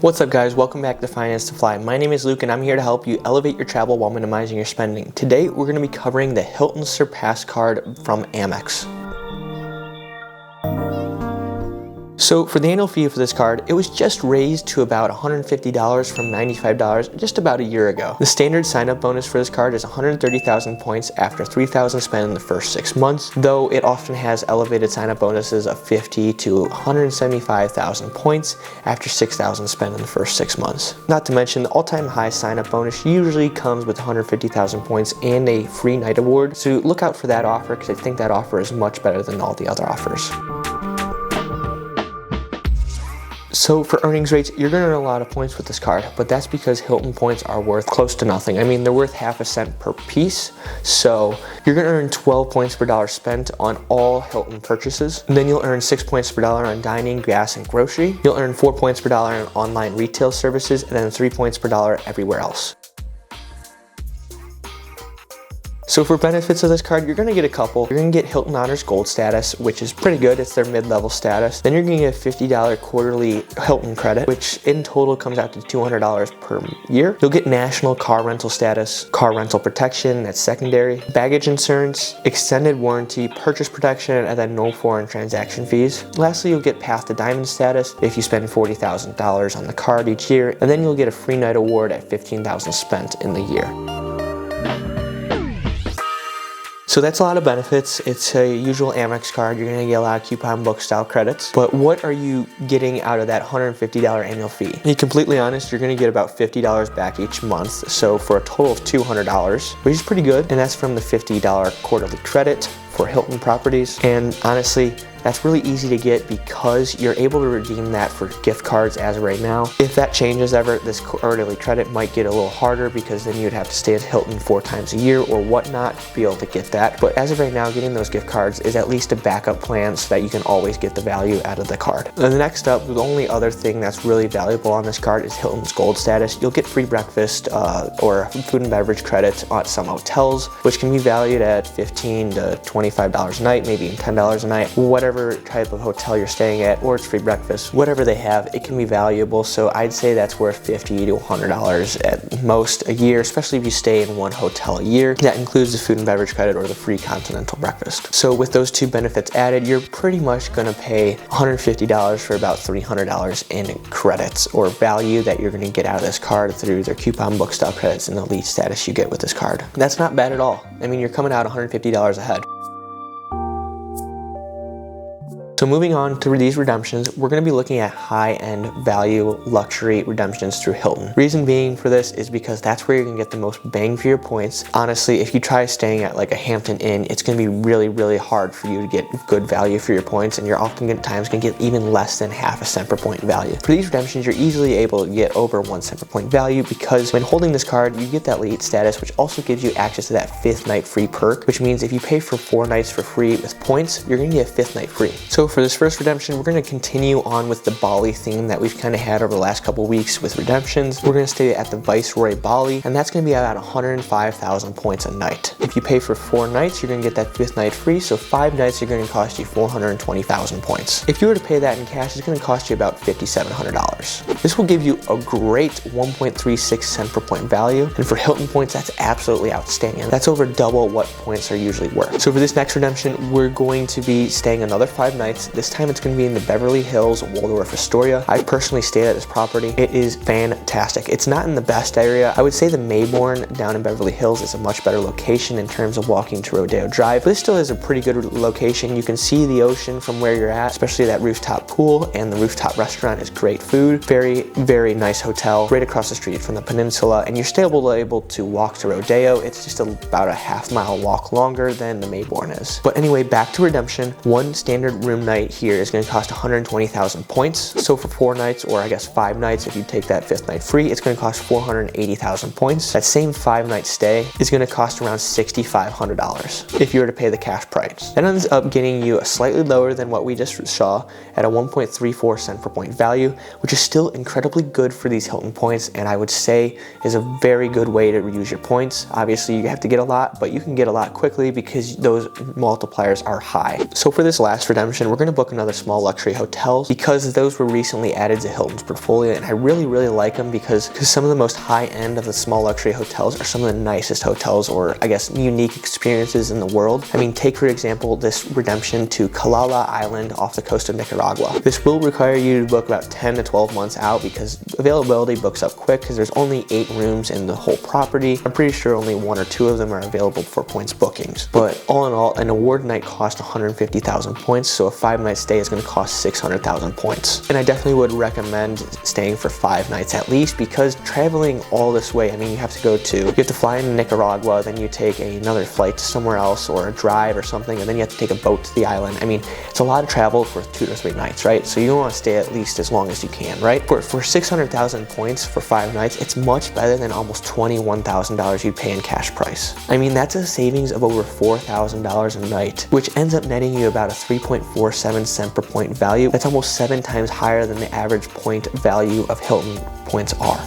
What's up guys, welcome back to Finance to Fly. My name is Luke and I'm here to help you elevate your travel while minimizing your spending. Today we're going to be covering the Hilton Surpass card from Amex. So for the annual fee for this card, it was just raised to about $150 from $95 just about a year ago. The standard sign-up bonus for this card is 130,000 points after 3,000 spent in the first 6 months, though it often has elevated sign-up bonuses of 50 to 175,000 points after 6,000 spent in the first 6 months. Not to mention, the all-time high sign-up bonus usually comes with 150,000 points and a free night award, so look out for that offer because I think that offer is much better than all the other offers. So for earnings rates, you're going to earn a lot of points with this card, but that's because Hilton points are worth close to nothing. I mean, they're worth half a cent per piece, so you're going to earn 12 points per dollar spent on all Hilton purchases. And then you'll earn 6 points per dollar on dining, gas, and grocery. You'll earn 4 points per dollar on online retail services, and then 3 points per dollar everywhere else. So for benefits of this card, you're going to get a couple. You're going to get Hilton Honors Gold status, which is pretty good. It's their mid-level status. Then you're going to get a $50 quarterly Hilton credit, which in total comes out to $200 per year. You'll get national car rental status, car rental protection, that's secondary, baggage insurance, extended warranty, purchase protection, and then no foreign transaction fees. Lastly, you'll get Path to Diamond status if you spend $40,000 on the card each year, and then you'll get a free night award at $15,000 spent in the year. So that's a lot of benefits. It's a usual Amex card. You're going to get a lot of coupon book style credits. But what are you getting out of that $150 annual fee? To be completely honest, you're going to get about $50 back each month. So for a total of $200, which is pretty good. And that's from the $50 quarterly credit for Hilton properties. And honestly, that's really easy to get because you're able to redeem that for gift cards as of right now. If that changes ever, this quarterly credit might get a little harder because then you'd have to stay at Hilton 4 times a year or whatnot to be able to get that. But as of right now, getting those gift cards is at least a backup plan so that you can always get the value out of the card. And the next up, the only other thing that's really valuable on this card is Hilton's Gold status. You'll get free breakfast or food and beverage credits at some hotels, which can be valued at $15 to $25 a night, maybe $10 a night, whatever type of hotel you're staying at, or it's free breakfast, whatever they have, it can be valuable. So I'd say that's worth $50 to $100 at most a year, especially if you stay in one hotel a year. That includes the food and beverage credit or the free continental breakfast. So with those two benefits added, you're pretty much going to pay $150 for about $300 in credits or value that you're going to get out of this card through their coupon book style credits and the elite status you get with this card. That's not bad at all. I mean, you're coming out $150 ahead. So moving on to these redemptions, we're going to be looking at high-end value luxury redemptions through Hilton. Reason being for this is because that's where you're going to get the most bang for your points. Honestly, if you try staying at like a Hampton Inn, it's going to be really, really hard for you to get good value for your points, and you're often at times going to get even less than half a cent per point value. For these redemptions, you're easily able to get over 1 cent per point value because when holding this card, you get that elite status, which also gives you access to that 5th night free perk, which means if you pay for 4 nights for free with points, you're going to get a 5th night free. So for this first redemption, we're going to continue on with the Bali theme that we've kind of had over the last couple weeks with redemptions. We're going to stay at the Viceroy Bali, and that's going to be about 105,000 points a night. If you pay for 4 nights, you're going to get that 5th night free, so 5 nights are going to cost you 420,000 points. If you were to pay that in cash, it's going to cost you about $5,700. This will give you a great 1.36 cent per point value, and for Hilton points, that's absolutely outstanding. That's over double what points are usually worth. So for this next redemption, we're going to be staying another 5 nights. This time it's going to be in the Beverly Hills Waldorf Astoria. I personally stayed at this property. It is fantastic. It's not in the best area. I would say the Mayborn down in Beverly Hills is a much better location in terms of walking to Rodeo Drive, but this still is a pretty good location. You can see the ocean from where you're at, especially that rooftop pool, and the rooftop restaurant is great food. Very, very nice hotel right across the street from the peninsula, and you're still able to walk to Rodeo. It's just about a half-mile walk longer than the Mayborn is. But anyway, back to redemption. One standard room night here is going to cost 120,000 points. So for 4 nights, or I guess 5 nights, if you take that 5th night free, it's going to cost 480,000 points. That same 5-night stay is going to cost around $6,500 if you were to pay the cash price. That ends up getting you a slightly lower than what we just saw at a 1.34 cent per point value, which is still incredibly good for these Hilton points, and I would say is a very good way to use your points. Obviously, you have to get a lot, but you can get a lot quickly because those multipliers are high. So for this last redemption, we're we're gonna book another small luxury hotels because those were recently added to Hilton's portfolio, and I really like them because some of the most high end of the small luxury hotels are some of the nicest hotels, or I guess unique experiences in the world. I mean, take for example this redemption to Calala Island off the coast of Nicaragua. This will require you to book about 10 to 12 months out because availability books up quick because there's only 8 rooms in the whole property. I'm pretty sure only 1 or 2 of them are available for points bookings. But all in all, an award night cost 150,000 points, so a 5-night stay is going to cost 600,000 points. And I definitely would recommend staying for 5 nights at least, because traveling all this way, I mean, you have to fly into Nicaragua, then you take another flight to somewhere else or a drive or something, and then you have to take a boat to the island. I mean, it's a lot of travel for 2 to 3 nights, right? So you want to stay at least as long as you can, right? For 600,000 points for 5 nights, it's much better than almost $21,000 you'd pay in cash price. I mean, that's a savings of over $4,000 a night, which ends up netting you about a 3.47 cent per point value. That's almost 7 times higher than the average point value of Hilton points are.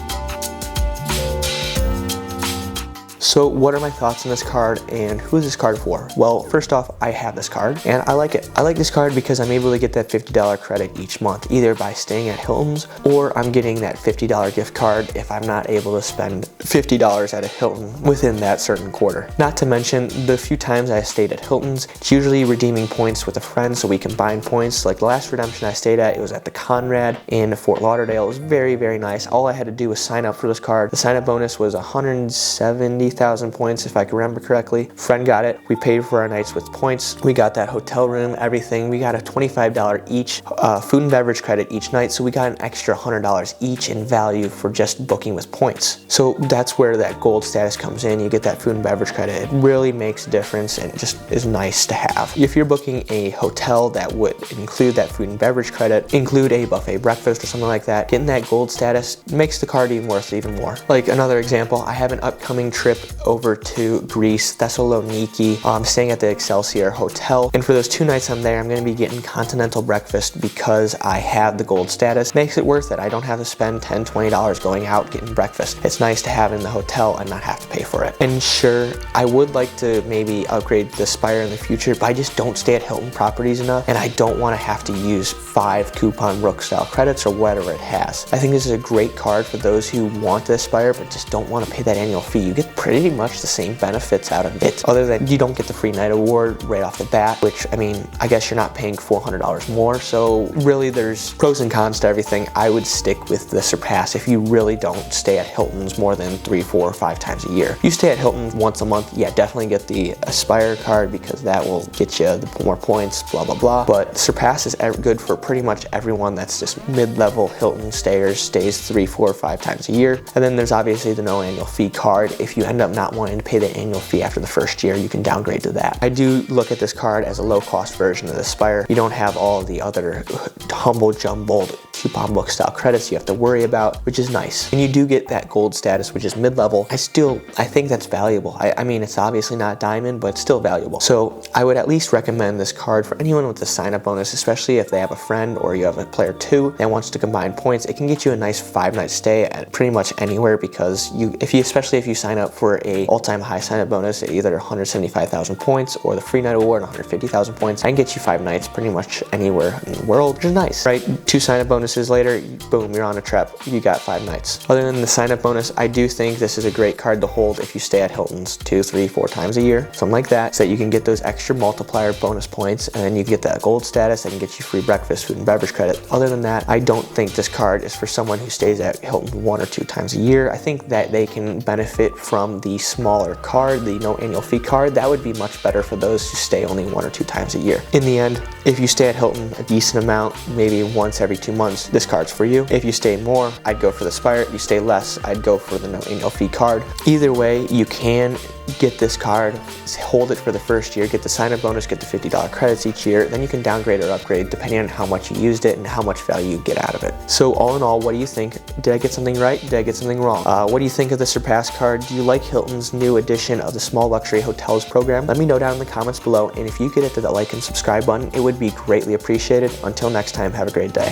So what are my thoughts on this card and who is this card for? Well, first off, I have this card and I like it. I like this card because I'm able to get that $50 credit each month, either by staying at Hilton's or I'm getting that $50 gift card if I'm not able to spend $50 at a Hilton within that certain quarter. Not to mention the few times I stayed at Hilton's, it's usually redeeming points with a friend so we combine points. Like the last redemption I stayed at, it was at the Conrad in Fort Lauderdale. It was very nice. All I had to do was sign up for this card. The sign up bonus was 170,000 points if I can remember correctly. Friend got it. We paid for our nights with points. We got that hotel room, everything. We got a $25 each food and beverage credit each night, so we got an extra $100 each in value for just booking with points. So that's where that gold status comes in. You get that food and beverage credit. It really makes a difference and just is nice to have. If you're booking a hotel that would include that food and beverage credit, include a buffet breakfast or something like that, getting that gold status makes the card even worth even more. Like another example, I have an upcoming trip over to Greece, Thessaloniki. I'm staying at the Excelsior Hotel, and for those 2 nights I'm there, I'm going to be getting continental breakfast because I have the gold status. Makes it worth it. I don't have to spend $10, $20 going out getting breakfast. It's nice to have it in the hotel and not have to pay for it. And sure, I would like to maybe upgrade the Spire in the future, but I just don't stay at Hilton properties enough, and I don't want to have to use 5 coupon Rook style credits or whatever it has. I think this is a great card for those who want the Spire but just don't want to pay that annual fee. You get pretty much the same benefits out of it, other than you don't get the free night award right off the bat, which, I mean, I guess you're not paying $400 more, so really there's pros and cons to everything. I would stick with the Surpass if you really don't stay at Hilton's more than 3, 4, or 5 times a year. If you stay at Hilton once a month, yeah, definitely get the Aspire card because that will get you the more points, blah blah blah. But Surpass is good for pretty much everyone that's just mid-level Hilton stayers, stays 3, 4, or 5 times a year. And then there's obviously the no annual fee card. If you end up not wanting to pay the annual fee after the first year, you can downgrade to that. I do look at this card as a low-cost version of the Spire. You don't have all the other humble jumbled coupon book style credits you have to worry about, which is nice. And you do get that gold status, which is mid-level. I think that's valuable. I mean, it's obviously not diamond, but it's still valuable. So I would at least recommend this card for anyone with a sign-up bonus, especially if they have a friend or you have a player 2 that wants to combine points. It can get you a nice 5-night stay at pretty much anywhere because especially if you sign up for a all-time high sign-up bonus at either 175,000 points or the free night award 150,000 points, I can get you 5 nights pretty much anywhere in the world, which is nice, right? 2 sign-up bonuses later, boom, you're on a trip. You got 5 nights. Other than the sign-up bonus, I do think this is a great card to hold if you stay at Hilton's 2, 3, 4 times a year, something like that, so that you can get those extra multiplier bonus points, and then you get that gold status that can get you free breakfast, food and beverage credit. Other than that, I don't think this card is for someone who stays at Hilton 1 or 2 times a year. I think that they can benefit from the smaller card, the no annual fee card. That would be much better for those who stay only 1 or 2 times a year. In the end, if you stay at Hilton a decent amount, maybe once every 2 months, this card's for you. If you stay more, I'd go for the Spire. If you stay less, I'd go for the no annual fee card. Either way, you can get this card, hold it for the first year, get the sign-up bonus, get the $50 credits each year, then you can downgrade or upgrade depending on how much you used it and how much value you get out of it. So all in all, what do you think? Did I get something right? Did I get something wrong? What do you think of the Surpass card? Do you like Hilton's new edition of the Small Luxury Hotels program? Let me know down in the comments below, and if you could hit the like and subscribe button, it would be greatly appreciated. Until next time, have a great day.